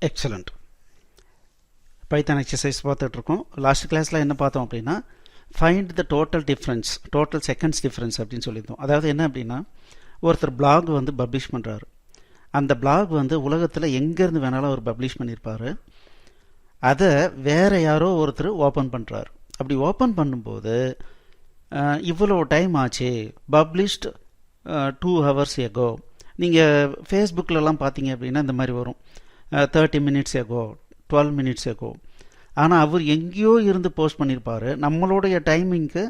Excellent. Python exercise பார்த்துட்டு இருக்கோம். Last கிளாஸில் என்ன பார்த்தோம் அப்படின்னா, find the total difference, total seconds difference அப்படின்னு சொல்லியிருந்தோம். அதாவது என்ன அப்படின்னா, ஒருத்தர் பிளாக் வந்து பப்ளிஷ் பண்ணுறாரு. அந்த பிளாக் வந்து உலகத்தில் எங்கேருந்து வேணாலும் அவர் பப்ளிஷ் பண்ணியிருப்பார். அதை வேறு யாரோ ஒருத்தர் ஓப்பன் பண்ணுறாரு. அப்படி ஓப்பன் பண்ணும்போது இவ்வளோ டைம் ஆச்சு, பப்ளிஷ்டு 2 hours ago. நீங்கள் ஃபேஸ்புக்கிலலாம் பார்த்தீங்க அப்படின்னா இந்த மாதிரி வரும், 30 minutes ago, 12 minutes ago. ஆனால் அவர் எங்கேயோ இருந்து போஸ்ட் பண்ணியிருப்பார். நம்மளுடைய டைமிங்க்கு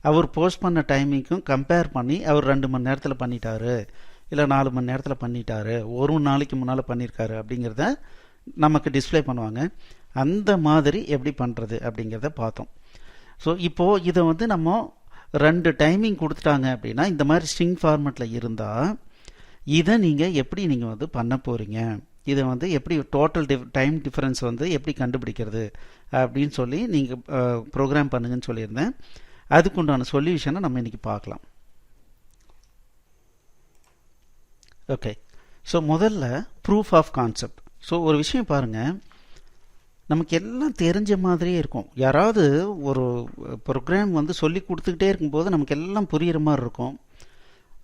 அவர் போஸ்ட் பண்ண டைமிங்க்கும் கம்பேர் பண்ணி அவர் 2 மணி நேரத்தில் பண்ணிட்டாரு, இல்லை 4 மணி நேரத்தில் பண்ணிட்டாரு, ஒரு நாளைக்கு முன்னால் பண்ணியிருக்காரு அப்படிங்கிறத நமக்கு டிஸ்பிளே பண்ணுவாங்க. அந்த மாதிரி எப்படி பண்ணுறது அப்படிங்கிறத பார்த்தோம். ஸோ இப்போது இதை வந்து நம்ம 2 டைமிங் கொடுத்துட்டாங்க அப்படின்னா, இந்த மாதிரி ஸ்ட்ரிங் ஃபார்மேட்டில் இருந்தால் இதை நீங்கள் எப்படி நீங்கள் வந்து பண்ண போகிறீங்க, இதை வந்து எப்படி டோட்டல் டைம் டிஃப்ரென்ஸ் வந்து எப்படி கண்டுபிடிக்கிறது அப்படின்னு சொல்லி நீங்கள் ப்ரோக்ராம் பண்ணுங்கன்னு சொல்லியிருந்தேன். அதுக்குண்டான சொல்யூஷனை நம்ம இன்றைக்கி பார்க்கலாம். ஓகே, ஸோ முதல்ல ப்ரூஃப் ஆஃப் கான்செப்ட். ஸோ ஒரு விஷயம் பாருங்கள், நமக்கு எல்லாம் தெரிஞ்ச மாதிரியே இருக்கும். யாராவது ஒரு ப்ரோக்ராம் வந்து சொல்லி கொடுத்துக்கிட்டே இருக்கும்போது நமக்கு எல்லாம் புரிகிற மாதிரி இருக்கும்.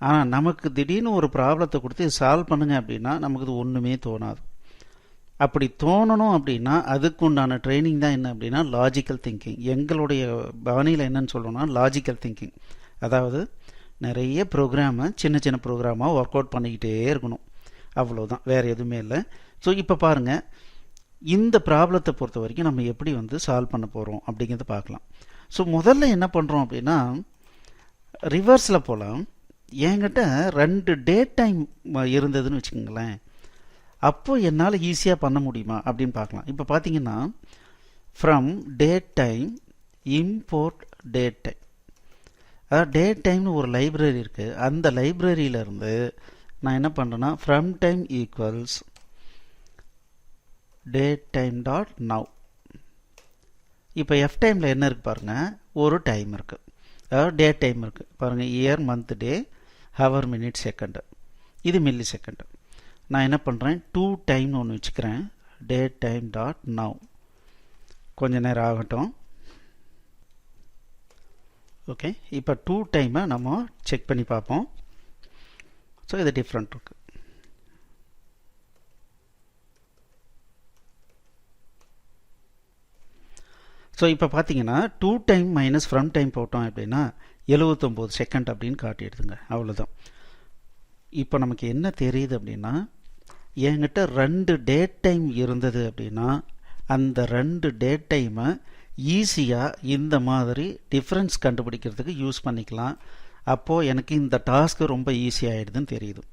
ஆனால் நமக்கு திடீர்னு ஒரு ப்ராப்ளத்தை கொடுத்து சால்வ் பண்ணுங்க அப்படின்னா நமக்கு இது ஒன்றுமே தோணாது. அப்படி தோணணும் அப்படின்னா அதுக்கு உண்டான ட்ரைனிங் தான் என்ன அப்படின்னா லாஜிக்கல் திங்கிங். எங்களுடைய பாணியில் என்னன்னு சொல்லணும்னா லாஜிக்கல் திங்கிங். அதாவது நிறைய ப்ரோக்ராமை சின்ன சின்ன ப்ரோக்ராமாக ஒர்க் அவுட் பண்ணிக்கிட்டே இருக்கணும், அவ்வளோதான், வேறு எதுவுமே இல்லை. ஸோ இப்போ பாருங்கள், இந்த ப்ராப்ளத்தை பொறுத்த வரைக்கும் நம்ம எப்படி வந்து சால்வ் பண்ண போகிறோம் அப்படிங்கிறத பார்க்கலாம். ஸோ முதல்ல என்ன பண்ணுறோம் அப்படின்னா, ரிவர்ஸில் போகலாம். என்கிட்ட 2 டேட் டைம் இருந்ததுன்னு வச்சுக்கோங்களேன், அப்போது என்னால் ஈஸியாக பண்ண முடியுமா அப்படின்னு பார்க்கலாம். இப்போ பார்த்தீங்கன்னா, from date time import date time. அதாவது டேட் டைம்னு ஒரு லைப்ரரி இருக்குது. அந்த லைப்ரரியிலேருந்து நான் என்ன பண்ணுறேன்னா, from time equals date time dot now. இப்போ எஃப் டைமில் என்ன இருக்குது பாருங்கள், ஒரு டைம் இருக்குது, அதாவது டேட் டைம் இருக்குது பாருங்கள், இயர் மந்த் டே ஹவர் மினிட் செகண்டு, இது மில்லி செகண்டு. நான் என்ன பண்ணுறேன், 2 டைம்னு ஒன்று வச்சுக்கிறேன், டேட் டைம் டாட் நவ். கொஞ்ச நேரம் ஆகட்டும். ஓகே, இப்போ 2 டைமை நம்ம செக் பண்ணி பார்ப்போம். ஸோ இது டிஃப்ரெண்ட் இருக்குது. ஸோ இப்போ பார்த்தீங்கன்னா 2 டைம் மைனஸ் ஃப்ரம் டைம் போட்டோம் அப்படின்னா 79 செகண்ட் அப்படின்னு காட்டிடுதுங்க, அவ்வளோதான். இப்போ நமக்கு என்ன தெரியுது அப்படின்னா, என்கிட்ட 2 டேட் டைம் இருந்தது அப்படின்னா அந்த 2 டேட் டைமை ஈஸியாக இந்த மாதிரி டிஃப்ரென்ஸ் கண்டுபிடிக்கிறதுக்கு யூஸ் பண்ணிக்கலாம். அப்போது எனக்கு இந்த டாஸ்க்கு ரொம்ப ஈஸியாகிடுதுன்னு தெரியுது.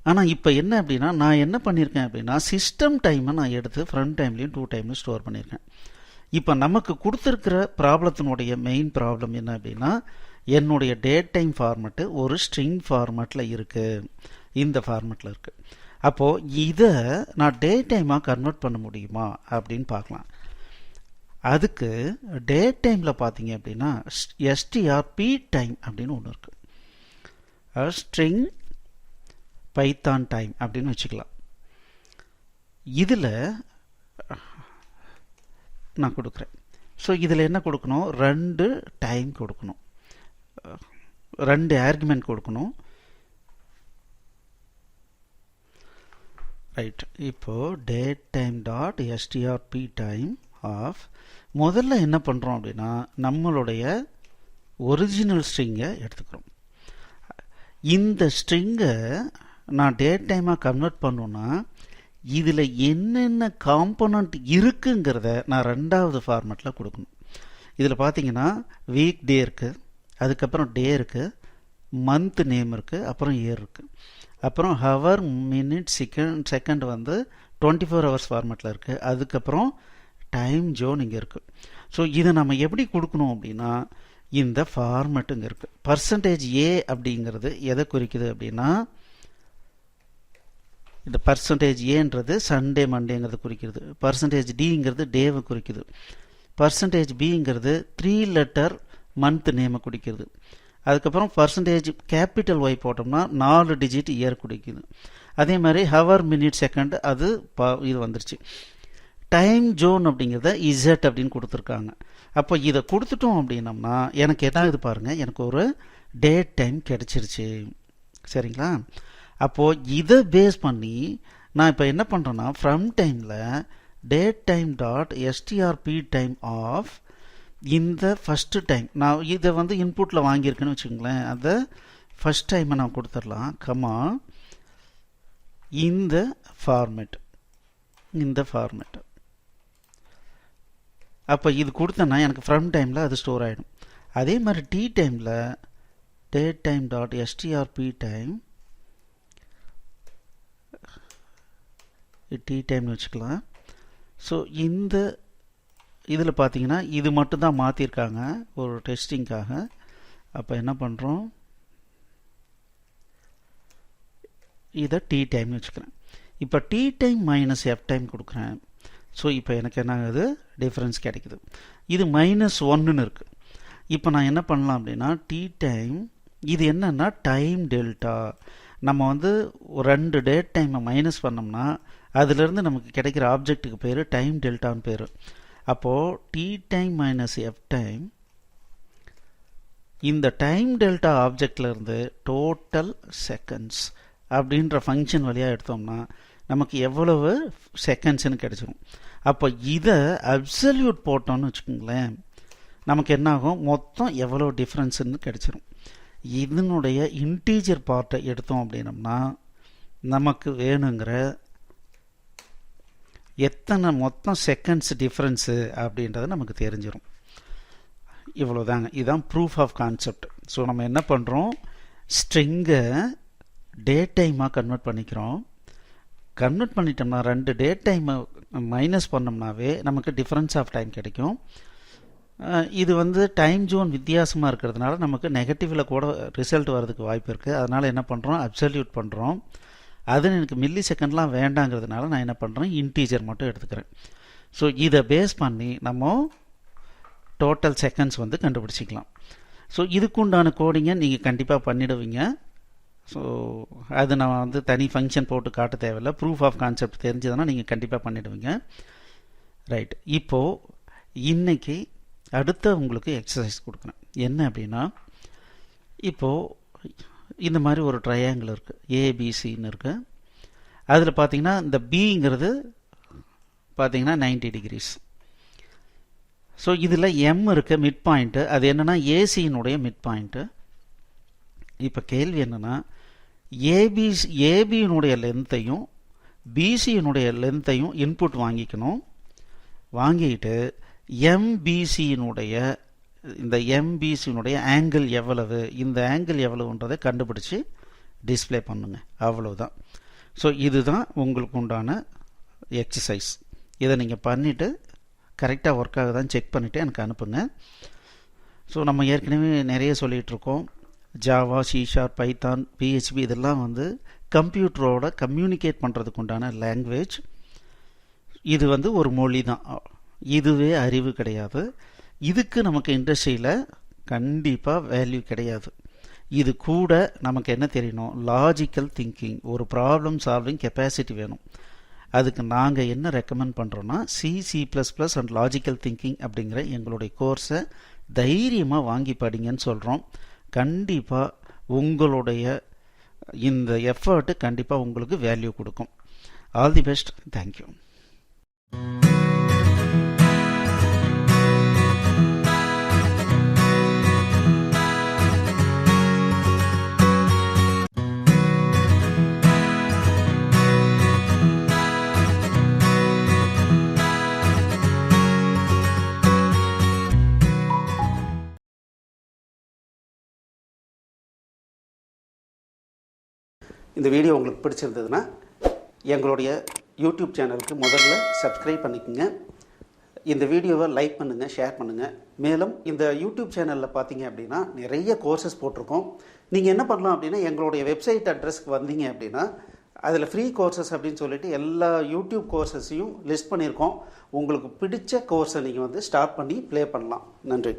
ஆனால் இப்போ என்ன அப்படின்னா, நான் என்ன பண்ணியிருக்கேன் அப்படின்னா, சிஸ்டம் டைமை நான் எடுத்து ஃப்ரண்ட் டைம்லேயும் 2 டைம்லையும் ஸ்டோர் பண்ணியிருக்கேன். இப்போ நமக்கு கொடுத்துருக்கிற ப்ராப்ளத்தினுடைய மெயின் ப்ராப்ளம் என்ன அப்படின்னா, என்னுடைய டேட் டைம் ஃபார்மெட்டு ஒரு ஸ்ட்ரிங் ஃபார்மெட்டில் இருக்குது, இந்த ஃபார்மெட்டில் இருக்குது. அப்போது இதை நான் டேட் டைமாக கன்வெர்ட் பண்ண முடியுமா அப்படின்னு பார்க்கலாம். அதுக்கு டேட் டைமில் பார்த்தீங்க அப்படின்னா strp டைம் அப்படின்னு ஒன்று இருக்குது, ஸ்ட்ரிங் பைத்தான் டைம் அப்படின்னு வச்சுக்கலாம். இதில் நான் கொடுக்குறேன். ஸோ இதில் என்ன கொடுக்கணும், 2 டைம் கொடுக்கணும், 2 ஆர்குமெண்ட் கொடுக்கணும். ரைட், இப்போது date time dot strp time of, முதல்ல என்ன பண்ணுறோம் அப்படின்னா நம்மளுடைய ஒரிஜினல் ஸ்ட்ரிங்கை எடுத்துக்கிறோம். இந்த ஸ்ட்ரிங்கை நான் டேட் டைமாக கன்வெர்ட் பண்ணோன்னா இதில் என்னென்ன காம்பனண்ட் இருக்குங்கிறத நான் 2வது ஃபார்மெட்டில் கொடுக்கணும். இதில் பார்த்தீங்கன்னா வீக் டே இருக்குது, அதுக்கப்புறம் டே இருக்குது, மந்த் நேம் இருக்குது, அப்புறம் இயர் இருக்குது, அப்புறம் ஹவர் மினிட் செகண்ட் வந்து 24 hours ஃபார்மெட்டில் இருக்குது, அதுக்கப்புறம் டைம் ஜோன் இங்கே இருக்குது. ஸோ இதை நம்ம எப்படி கொடுக்கணும் அப்படின்னா, இந்த ஃபார்மெட்டு இங்கே இருக்குது. பர்சன்டேஜ் ஏ அப்படிங்கிறது எதை குறிக்குது அப்படின்னா, இந்த பர்சன்டேஜ் ஏன்றது சண்டே மண்டேங்கிறது குறிக்கிறது, பர்சன்டேஜ் டிங்கிறது டேவை குறிக்குது, பர்சன்டேஜ் பிங்கிறது 3 letter மந்த் நேமை குறிக்கிறது, அதுக்கப்புறம் பர்சன்டேஜ் கேபிட்டல் ஒய் போட்டோம்னா 4 digit இயர் குறிக்குது, அதே மாதிரி ஹவர் மினிட் செகண்ட் அது இது வந்துருச்சு. டைம் ஜோன் அப்படிங்கிறத இசட் அப்படின்னு கொடுத்துருக்காங்க. அப்போ இதை கொடுத்துட்டோம் அப்படின்னம்னா எனக்கு என்ன இது பாருங்கள், எனக்கு ஒரு டேட் டைம் கிடச்சிருச்சு. சரிங்களா? அப்போது இதை பேஸ் பண்ணி நான் இப்போ என்ன பண்ணுறேன்னா ஃப்ரம் டைமில் date time dot strptime of இந்த ஃபஸ்ட்டு டைம் நான் இதை வந்து இன்புட்டில் வாங்கியிருக்கேன்னு வச்சுக்கோங்களேன். அதை ஃபஸ்ட் டைமை நான் கொடுத்துடலாம் கமா இந்த ஃபார்மேட். அப்போ இது கொடுத்தேன்னா எனக்கு ஃப்ரம் டைமில் அது ஸ்டோர் ஆகிடும். அதே மாதிரி டி டைமில் date time dot strptime D டைம்னு வச்சுக்கலாம். ஸோ இந்த இதில் பார்த்தீங்கன்னா இது மட்டும்தான் மாற்றிருக்காங்க ஒரு டெஸ்டிங்காக. அப்போ என்ன பண்ணுறோம், இதை டி டைம்னு வச்சுக்கிறேன். இப்போ D time minus F time கொடுக்குறேன். ஸோ இப்போ எனக்கு என்ன ஆகுது, டிஃப்ரென்ஸ் கிடைக்குது. இது -1ன்னு இருக்குது. இப்போ நான் என்ன பண்ணலாம் அப்படின்னா டி டைம் இது என்னன்னா டைம் டெல்டா. நம்ம வந்து ஒரு 2 டேட் டைமை மைனஸ் பண்ணோம்னா அதிலிருந்து நமக்கு கிடைக்கிற ஆப்ஜெக்ட்டுக்கு பேர் டைம் டெல்டான்னு பேர். அப்போது D time minus F time இந்த டைம் டெல்டா ஆப்ஜெக்ட்லேருந்து டோட்டல் செகண்ட்ஸ் அப்படின்ற ஃபங்க்ஷன் வழியாக எடுத்தோம்னா நமக்கு எவ்வளவு செகண்ட்ஸ்னு கிடைச்சிரும். அப்போ இதை அப்சல்யூட் போட்டோம்னு வச்சுக்கோங்களேன், நமக்கு என்ன ஆகும், மொத்தம் எவ்வளோ டிஃப்ரென்ஸுன்னு கிடைச்சிரும். இதனுடைய இன்டீஜர் பார்ட்டை எடுத்தோம் அப்படின்னம்னா நமக்கு வேணுங்கிற எத்தனை மொத்தம் செகண்ட்ஸ் டிஃப்ரென்ஸு அப்படின்றது நமக்கு தெரிஞ்சிடும். இவ்வளோதாங்க, இதுதான் ப்ரூஃப் ஆஃப் கான்செப்ட். ஸோ நம்ம என்ன பண்ணுறோம், ஸ்ட்ரிங்கை டேட் டைமாக கன்வெர்ட் பண்ணிக்கிறோம். கன்வெர்ட் பண்ணிட்டோம்னா 2 டேட் டைமை மைனஸ் பண்ணோம்னாவே நமக்கு டிஃப்ரென்ஸ் ஆஃப் டைம் கிடைக்கும். இது வந்து டைம் ஜோன் வித்தியாசமாக இருக்கிறதுனால நமக்கு நெகட்டிவில் கூட ரிசல்ட் வர்றதுக்கு வாய்ப்பு இருக்குது. அதனால் என்ன பண்ணுறோம், அப்சல்யூட் பண்ணுறோம். அது எனக்கு மில்லி செகண்ட்லாம் வேண்டாங்கிறதுனால நான் என்ன பண்ணுறேன், இன்டீஜர் மட்டும் எடுத்துக்கிறேன். ஸோ இதை பேஸ் பண்ணி நம்ம டோட்டல் செகண்ட்ஸ் வந்து கண்டுபிடிச்சிக்கலாம். ஸோ இதுக்குண்டான கோடிங்கை நீங்கள் கண்டிப்பாக பண்ணிடுவீங்க. ஸோ அது நான் வந்து தனி ஃபங்க்ஷன் போட்டு காட்ட தேவையில்லை. ப்ரூஃப் ஆஃப் கான்செப்ட் தெரிஞ்சதுன்னா நீங்கள் கண்டிப்பாக பண்ணிடுவீங்க. ரைட், இப்போது இன்றைக்கி அடுத்த உங்களுக்கு எக்ஸசைஸ் கொடுக்குறேன். என்ன அப்படின்னா, இப்போது இந்த மாதிரி ஒரு ட்ரையாங்கிள் இருக்குது, ஏபிசின்னு இருக்குது. அதில் பார்த்தீங்கன்னா இந்த பிங்கிறது பார்த்தீங்கன்னா 90 டிகிரிஸ். ஸோ இதில் எம் இருக்குது மிட் பாயிண்ட்டு, அது என்னென்னா ஏசியினுடைய மிட் பாயிண்ட்டு. இப்போ கேள்வி என்னென்னா, ஏபியினுடைய லென்த்தையும் பிசியினுடைய லென்த்தையும் இன்புட் வாங்கிக்கணும். வாங்கிட்டு எம்பிசியினுடைய இந்த எம்பிசியினுடைய ஆங்கிள் எவ்வளவு, இந்த ஆங்கிள் எவ்வளவுன்றதை கண்டுபிடிச்சி டிஸ்பிளே பண்ணுங்க. அவ்வளவுதான். ஸோ இதுதான் உங்களுக்கு உண்டான எக்ஸசைஸ். இதை நீங்கள் பண்ணிவிட்டு கரெக்டாக ஒர்க் ஆகுதான்னு செக் பண்ணிவிட்டு எனக்கு அனுப்புங்க. ஸோ நம்ம ஏற்கனவே நிறைய சொல்லிகிட்ருக்கோம், ஜாவா, C#, பைத்தான், PHP இதெல்லாம் வந்து கம்ப்யூட்டரோட கம்யூனிகேட் பண்ணுறதுக்கு உண்டான லாங்குவேஜ். இது வந்து ஒரு மொழி தான், இதுவே அறிவு கிடையாது. இதுக்கு நமக்கு இண்டஸ்ட்ரியில் கண்டிப்பாக வேல்யூ கிடையாது. இது கூட நமக்கு என்ன தெரியணும், லாஜிக்கல் திங்கிங், ஒரு ப்ராப்ளம் சால்விங் கெப்பாசிட்டி வேணும். அதுக்கு நாங்கள் என்ன ரெக்கமெண்ட் பண்ணுறோன்னா C++ அண்ட் லாஜிக்கல் திங்கிங் அப்படிங்கிற எங்களுடைய கோர்ஸை தைரியமாக வாங்கி படிங்கன்னு சொல்கிறோம். கண்டிப்பாக உங்களுடைய இந்த எஃபர்ட்டு கண்டிப்பாக உங்களுக்கு வேல்யூ கொடுக்கும். All the best. தேங்க்யூ. இந்த வீடியோ உங்களுக்கு பிடிச்சிருந்ததுன்னா எங்களுடைய யூடியூப் சேனலுக்கு முதல்ல சப்ஸ்கிரைப் பண்ணிக்கோங்க. இந்த வீடியோவை லைக் பண்ணுங்கள், ஷேர் பண்ணுங்கள். மேலும் இந்த யூடியூப் சேனலில் பார்த்தீங்க அப்படின்னா நிறைய கோர்சஸ் போட்டிருக்கோம். நீங்கள் என்ன பண்ணலாம் அப்படின்னா, எங்களுடைய வெப்சைட் அட்ரஸ்க்கு வந்தீங்க அப்படின்னா அதில் ஃப்ரீ கோர்சஸ் அப்படின்னு சொல்லிட்டு எல்லா யூடியூப் கோர்சஸையும் லிஸ்ட் பண்ணியிருக்கோம். உங்களுக்கு பிடிச்ச கோர்ஸை நீங்கள் வந்து ஸ்டார்ட் பண்ணி ப்ளே பண்ணலாம். நன்றி.